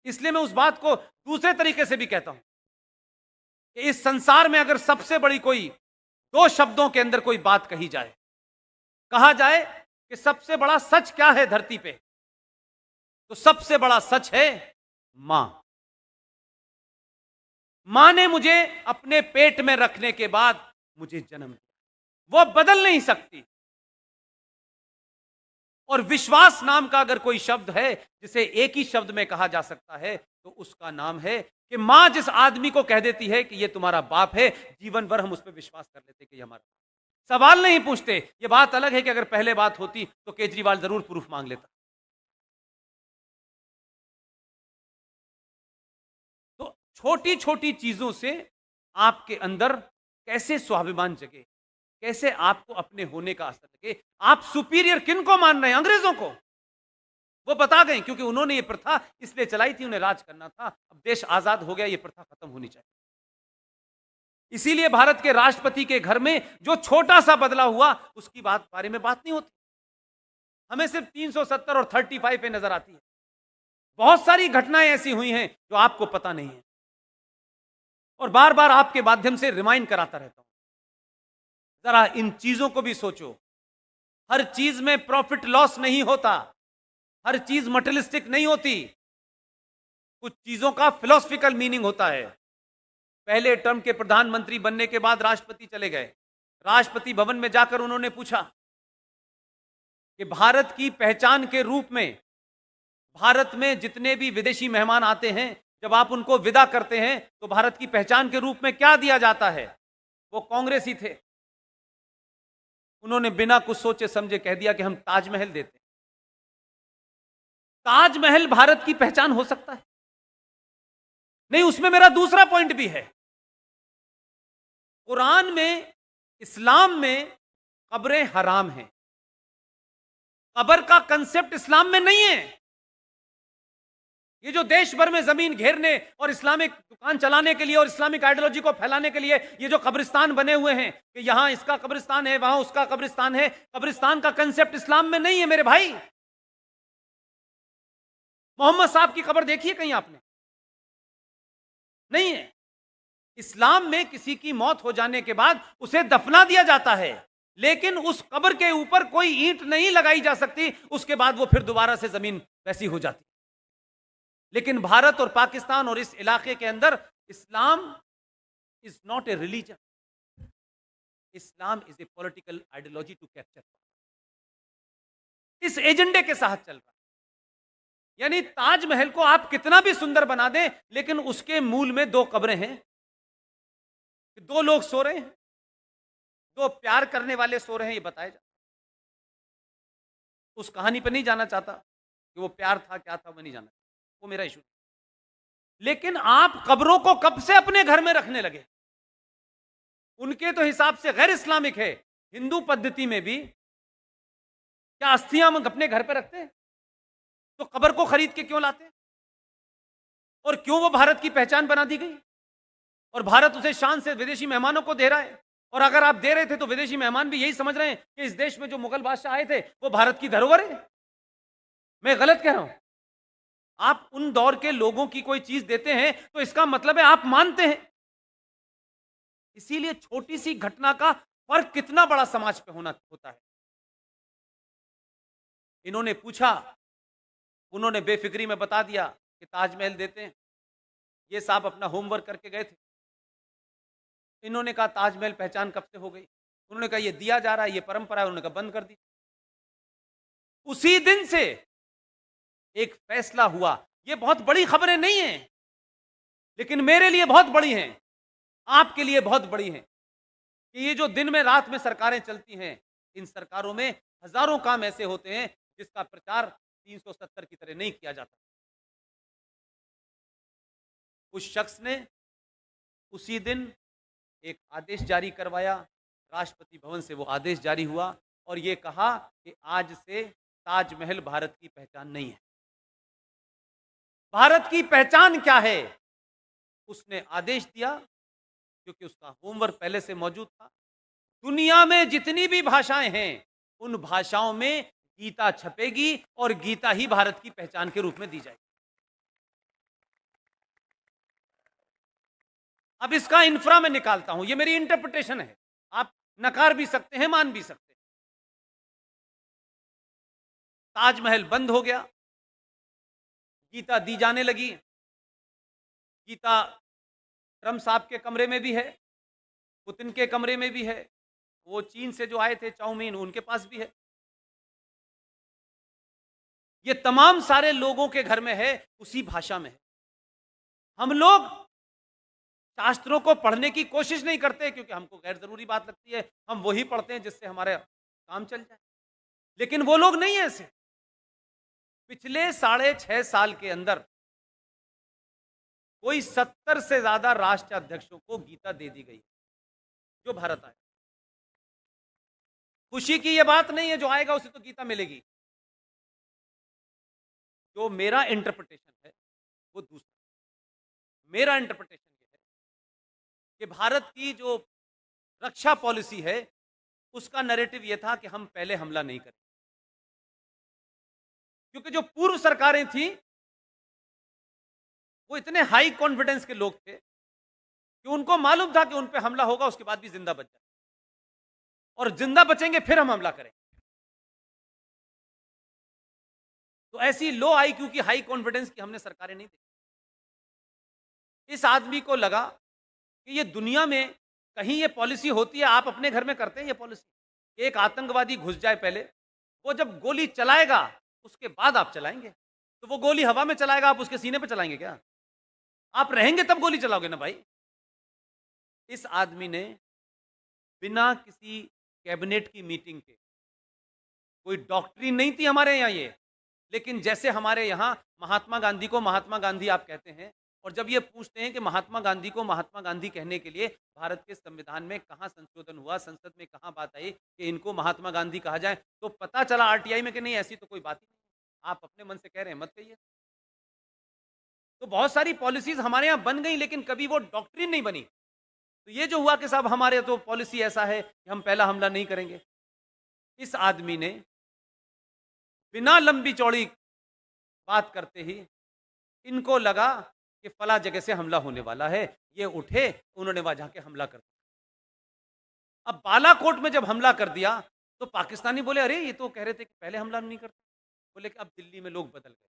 इसलिए मैं उस बात को दूसरे तरीके से भी कहता हूं कि इस संसार में अगर सबसे बड़ी कोई दो शब्दों के अंदर कोई बात कही जाए, कहा जाए कि सबसे बड़ा सच क्या है धरती पे, तो सबसे बड़ा सच है मां। मां ने मुझे अपने पेट में रखने के बाद मुझे जन्म दिया, वो बदल नहीं सकती। और विश्वास नाम का अगर कोई शब्द है जिसे एक ही शब्द में कहा जा सकता है, तो उसका नाम है कि मां जिस आदमी को कह देती है कि ये तुम्हारा बाप है, जीवन भर हम उस पर विश्वास कर लेते कि ये हमारा, सवाल नहीं पूछते। ये बात अलग है कि अगर पहले बात होती तो केजरीवाल जरूर प्रूफ मांग लेता। तो छोटी छोटी चीजों से आपके अंदर कैसे स्वाभिमान जगे, कैसे आपको अपने होने का असर लगे। आप सुपीरियर किन को मान रहे हैं? अंग्रेजों को। वो बता गए, क्योंकि उन्होंने ये प्रथा इसलिए चलाई थी, उन्हें राज करना था। अब देश आजाद हो गया, ये प्रथा खत्म होनी चाहिए। इसीलिए भारत के राष्ट्रपति के घर में जो छोटा सा बदलाव हुआ, उसकी बारे में बात नहीं होती। हमें सिर्फ 370 और 35 पे नजर आती है। बहुत सारी घटनाएं ऐसी हुई हैं जो आपको पता नहीं है, और बार बार आपके माध्यम से रिमाइंड कराता रहता हूं, जरा इन चीजों को भी सोचो। हर चीज में प्रॉफिट लॉस नहीं होता, हर चीज मटेरियलिस्टिक नहीं होती, कुछ चीजों का फिलोसफिकल मीनिंग होता है। पहले टर्म के प्रधानमंत्री बनने के बाद राष्ट्रपति चले गए। राष्ट्रपति भवन में जाकर उन्होंने पूछा कि भारत की पहचान के रूप में भारत में जितने भी विदेशी मेहमान आते हैं, जब आप उनको विदा करते हैं तो भारत की पहचान के रूप में क्या दिया जाता है? वो कांग्रेसी थे, उन्होंने बिना कुछ सोचे समझे कह दिया कि हम ताजमहल देते हैं। ताजमहल भारत की पहचान हो सकता है? नहीं। उसमें मेरा दूसरा पॉइंट भी है। कुरान में, इस्लाम में कब्रें हराम हैं। कब्र का कंसेप्ट इस्लाम में नहीं है। ये जो देश भर में जमीन घेरने और इस्लामिक दुकान चलाने के लिए और इस्लामिक आइडियोलॉजी को फैलाने के लिए ये जो कब्रिस्तान बने हुए हैं कि यहां इसका कब्रिस्तान है, वहां उसका कब्रिस्तान है, कब्रिस्तान का कंसेप्ट इस्लाम में नहीं है मेरे भाई। मोहम्मद साहब की कब्र देखिए कहीं आपने? नहीं है। इस्लाम में किसी की मौत हो जाने के बाद उसे दफना दिया जाता है, लेकिन उस कब्र के ऊपर कोई ईंट नहीं लगाई जा सकती, उसके बाद वो फिर दोबारा से जमीन वैसी हो जाती। लेकिन भारत और पाकिस्तान और इस इलाके के अंदर Islam is not a religion, Islam is a political ideology to capture. इस एजेंडे के साथ चल रहा है। यानी ताजमहल को आप कितना भी सुंदर बना दें, लेकिन उसके मूल में दो कब्रें हैं, दो लोग सो रहे हैं, दो प्यार करने वाले सो रहे हैं, ये बताया जाता। उस कहानी पर नहीं जाना चाहता कि वो प्यार था क्या था, मैं नहीं जाना, वो मेरा इशू। लेकिन आप कब्रों को कब से अपने घर में रखने लगे? उनके तो हिसाब से गैर इस्लामिक है। हिंदू पद्धति में भी क्या अस्थियां हम अपने घर पे रखते हैं? तो कब्र को खरीद के क्यों लाते हैं? और क्यों वो भारत की पहचान बना दी गई? और भारत उसे शान से विदेशी मेहमानों को दे रहा है। और अगर आप दे रहे थे तो विदेशी मेहमान भी यही समझ रहे हैं कि इस देश में जो मुगल बादशाह आए थे वो भारत की धरोहर है। मैं गलत कह रहा हूं? आप उन दौर के लोगों की कोई चीज देते हैं तो इसका मतलब है आप मानते हैं। इसीलिए छोटी सी घटना का फर्क कितना बड़ा समाज पे होता है। इन्होंने पूछा, उन्होंने बेफिक्री में बता दिया कि ताजमहल देते हैं। ये साहब अपना होमवर्क करके गए थे। इन्होंने कहा ताजमहल पहचान कब से हो गई? उन्होंने कहा ये दिया जा रहा है, ये परंपरा है। उन्होंने कहा बंद कर दी। उसी दिन से एक फैसला हुआ। ये बहुत बड़ी खबरें नहीं हैं, लेकिन मेरे लिए बहुत बड़ी हैं, आपके लिए बहुत बड़ी हैं, कि ये जो दिन में रात में सरकारें चलती हैं, इन सरकारों में हजारों काम ऐसे होते हैं जिसका प्रचार 370 की तरह नहीं किया जाता। उस शख्स ने उसी दिन एक आदेश जारी करवाया, राष्ट्रपति भवन से वो आदेश जारी हुआ और ये कहा कि आज से ताजमहल भारत की पहचान नहीं है। भारत की पहचान क्या है? उसने आदेश दिया, क्योंकि उसका होमवर्क पहले से मौजूद था। दुनिया में जितनी भी भाषाएं हैं, उन भाषाओं में गीता छपेगी और गीता ही भारत की पहचान के रूप में दी जाएगी। अब इसका इंफ्रा मैं निकालता हूं, ये मेरी इंटरप्रिटेशन है, आप नकार भी सकते हैं, मान भी सकते हैं। ताजमहल बंद हो गया, गीता दी जाने लगी। गीता ट्रम्प साहब के कमरे में भी है, पुतिन के कमरे में भी है, वो चीन से जो आए थे चाउमीन, उनके पास भी है। ये तमाम सारे लोगों के घर में है, उसी भाषा में है। हम लोग शास्त्रों को पढ़ने की कोशिश नहीं करते क्योंकि हमको गैर जरूरी बात लगती है, हम वही पढ़ते हैं जिससे हमारा काम चल जाए। लेकिन वो लोग नहीं है ऐसे। पिछले 6.5 साल के अंदर कोई 70 से ज्यादा राष्ट्राध्यक्षों को गीता दे दी गई जो भारत आए। खुशी की यह बात नहीं है, जो आएगा उसे तो गीता मिलेगी। जो मेरा इंटरप्रिटेशन है वो दूसरा। मेरा इंटरप्रिटेशन ये है कि भारत की जो रक्षा पॉलिसी है उसका नैरेटिव यह था कि हम पहले हमला नहीं करें, क्योंकि जो पूर्व सरकारें थी वो इतने हाई कॉन्फिडेंस के लोग थे कि उनको मालूम था कि उन पे हमला होगा, उसके बाद भी जिंदा बच जाए, और जिंदा बचेंगे फिर हम हमला करें। तो ऐसी लो आईक्यू की हाई कॉन्फिडेंस की हमने सरकारें नहीं देखी। इस आदमी को लगा कि ये दुनिया में कहीं ये पॉलिसी होती है, आप अपने घर में करते हैं ये पॉलिसी। एक आतंकवादी घुस जाए पहले, वो जब गोली चलाएगा उसके बाद आप चलाएंगे। तो वो गोली हवा में चलाएगा, आप उसके सीने पे चलाएंगे क्या? आप रहेंगे तब गोली चलाओगे ना भाई। इस आदमी ने बिना किसी कैबिनेट की मीटिंग के, कोई डॉक्ट्रिन नहीं थी हमारे यहाँ ये, लेकिन जैसे हमारे यहाँ महात्मा गांधी को महात्मा गांधी आप कहते हैं, और जब ये पूछते हैं कि महात्मा गांधी को महात्मा गांधी कहने के लिए भारत के संविधान में कहाँ संशोधन हुआ, संसद में कहाँ बात आई कि इनको महात्मा गांधी कहा जाए, तो पता चला आरटीआई में कि नहीं, ऐसी तो कोई बात ही नहीं, आप अपने मन से कह रहे हैं, मत कहिए। तो बहुत सारी पॉलिसीज हमारे यहाँ बन गई, लेकिन कभी वो डॉक्ट्रिन नहीं बनी। तो ये जो हुआ कि साहब हमारे तो पॉलिसी ऐसा है कि हम पहला हमला नहीं करेंगे। इस आदमी ने बिना लंबी चौड़ी बात करते ही इनको लगा कि फला जगह से हमला होने वाला है, ये उठे, उन्होंने वहां जाके हमला कर दिया। अब बालाकोट में जब हमला कर दिया तो पाकिस्तानी बोले, अरे ये तो कह रहे थे कि पहले हमला नहीं करते। बोले कि अब दिल्ली में लोग बदल गए।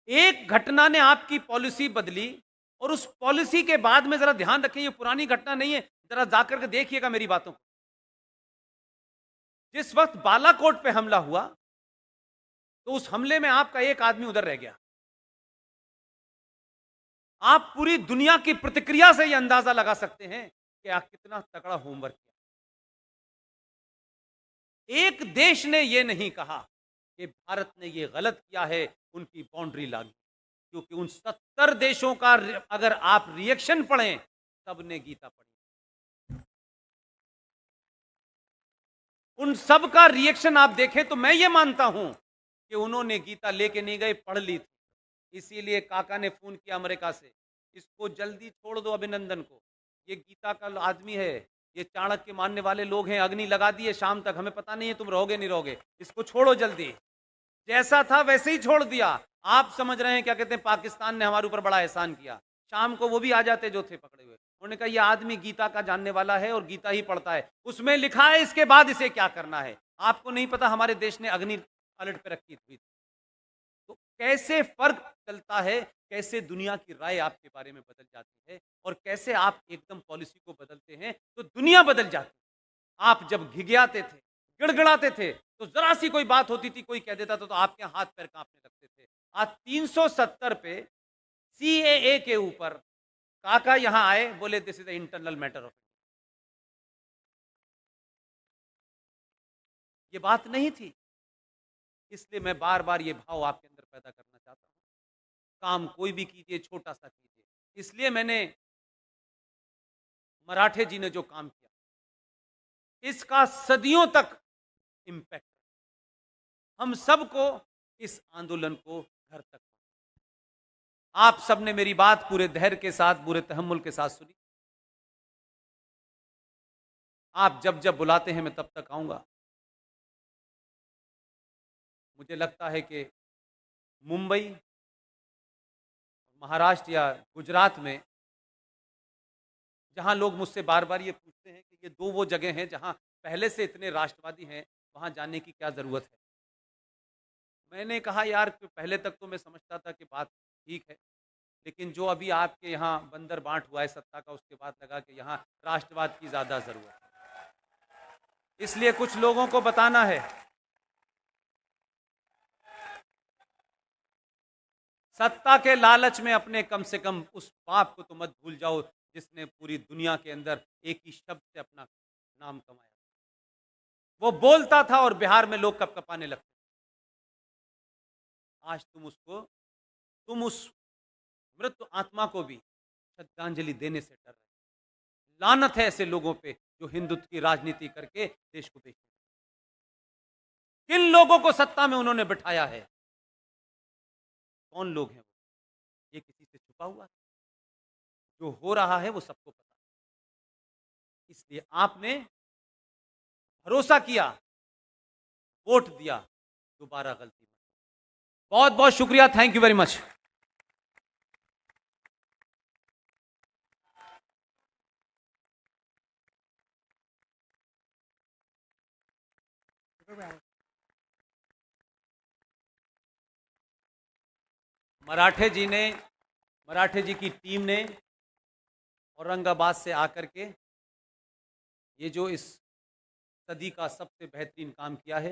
एक घटना ने आपकी पॉलिसी बदली, और उस पॉलिसी के बाद में जरा ध्यान रखें, ये पुरानी घटना नहीं है, जरा जाकर के देखिएगा मेरी बातों को। जिस वक्त बालाकोट पे हमला हुआ तो उस हमले में आपका एक आदमी उधर रह गया। आप पूरी दुनिया की प्रतिक्रिया से यह अंदाजा लगा सकते हैं कि आप कितना तगड़ा होमवर्क किया। एक देश ने यह नहीं कहा कि भारत ने यह गलत किया है, उनकी बाउंड्री लागी, क्योंकि उन 70 देशों का अगर आप रिएक्शन पढ़ें, सबने गीता पढ़ी। उन सब का रिएक्शन आप देखें तो मैं ये मानता हूं कि उन्होंने गीता लेके नहीं गए, पढ़ ली थी। इसीलिए काका ने फोन किया अमेरिका से, इसको जल्दी छोड़ दो अभिनंदन को, ये गीता का आदमी है, ये चाणक्य मानने वाले लोग हैं, अग्नि लगा दिए शाम तक, हमें पता नहीं है तुम रहोगे नहीं रहोगे, इसको छोड़ो जल्दी। जैसा था वैसे ही छोड़ दिया। आप समझ रहे हैं क्या कहते हैं, पाकिस्तान ने हमारे ऊपर बड़ा एहसान किया। शाम को वो भी आ जाते जो थे पकड़े हुए, उन्होंने कहा ये आदमी गीता का जानने वाला है और गीता ही पढ़ता है, उसमें लिखा है इसके बाद इसे क्या करना है। आपको नहीं पता हमारे देश ने अग्नि अलर्ट पे रखी थी। तो कैसे फर्क चलता है, कैसे दुनिया की राय आपके बारे में बदल जाती है, और कैसे आप एकदम पॉलिसी को बदलते हैं तो दुनिया बदल जाती है। आप जब घिघियाते थे, गिड़गिड़ाते थे, तो जरा सी कोई बात होती थी, कोई कह देता था तो आपके हाथ पैर कांपने लगते थे। आज 370 पे सीएए के ऊपर काका यहां आए, बोले this is internal matter of, ये बात नहीं थी। इसलिए मैं बार बार ये भाव आपके अंदर पैदा करना चाहता हूं, काम कोई भी कीजिए, छोटा सा कीजिए। इसलिए मैंने, मराठे जी ने जो काम किया इसका सदियों तक इंपैक्ट, हम सबको इस आंदोलन को घर तक। आप सबने मेरी बात पूरे धैर्य के साथ, पूरे तहम्मुल के साथ सुनी। आप जब जब बुलाते हैं मैं तब तक आऊंगा। मुझे लगता है कि मुंबई, महाराष्ट्र या गुजरात में जहां लोग मुझसे बार बार ये पूछते हैं कि ये दो वो जगह हैं जहां पहले से इतने राष्ट्रवादी हैं, वहां जाने की क्या ज़रूरत है। मैंने कहा यार कि पहले तक तो मैं समझता था कि बात ठीक है, लेकिन जो अभी आपके यहाँ बंदर बांट हुआ है सत्ता का, उसके बाद लगा कि यहाँ राष्ट्रवाद की ज़्यादा ज़रूरत है। इसलिए कुछ लोगों को बताना है, सत्ता के लालच में अपने कम से कम उस बाप को तो मत भूल जाओ जिसने पूरी दुनिया के अंदर एक ही शब्द से अपना नाम कमाया। वो बोलता था और बिहार में लोग कपकपाने लगते। आज तुम उस मृत आत्मा को भी श्रद्धांजलि देने से डर रहे। लानत है ऐसे लोगों पे जो हिंदुत्व की राजनीति करके देश को बेचते। किन लोगों को सत्ता में उन्होंने बिठाया है, कौन लोग हैं वो? ये किसी से छुपा हुआ है? जो हो रहा है वो सबको पता है। इसलिए आपने भरोसा किया, वोट दिया, दोबारा गलती मत। बहुत बहुत शुक्रिया, थैंक यू वेरी मच। मराठे जी की टीम ने औरंगाबाद से आकर के ये जो इस सदी का सबसे बेहतरीन काम किया है।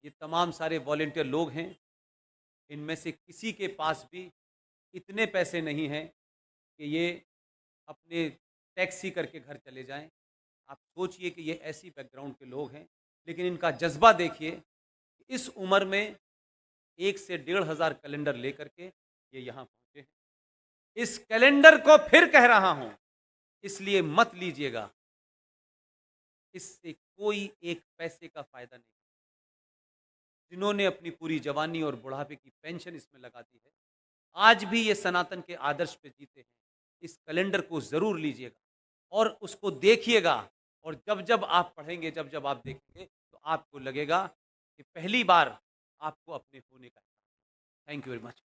ये तमाम सारे वॉलेंटियर लोग हैं, इनमें से किसी के पास भी इतने पैसे नहीं हैं कि ये अपने टैक्सी करके घर चले जाएं। आप सोचिए कि ये ऐसी बैकग्राउंड के लोग हैं, लेकिन इनका जज्बा देखिए। इस उम्र में 1 से 1,500 कैलेंडर लेकर के ये यहाँ पहुँचे हैं। इस कैलेंडर को फिर कह रहा हूँ, इसलिए मत लीजिएगा, इससे कोई एक पैसे का फायदा नहीं। जिन्होंने अपनी पूरी जवानी और बुढ़ापे की पेंशन इसमें लगा दी है, आज भी ये सनातन के आदर्श पे जीते हैं। इस कैलेंडर को ज़रूर लीजिएगा और उसको देखिएगा, और जब जब आप पढ़ेंगे, जब जब आप देखेंगे, तो आपको लगेगा कि पहली बार आपको अपने होने का। Thank you very much.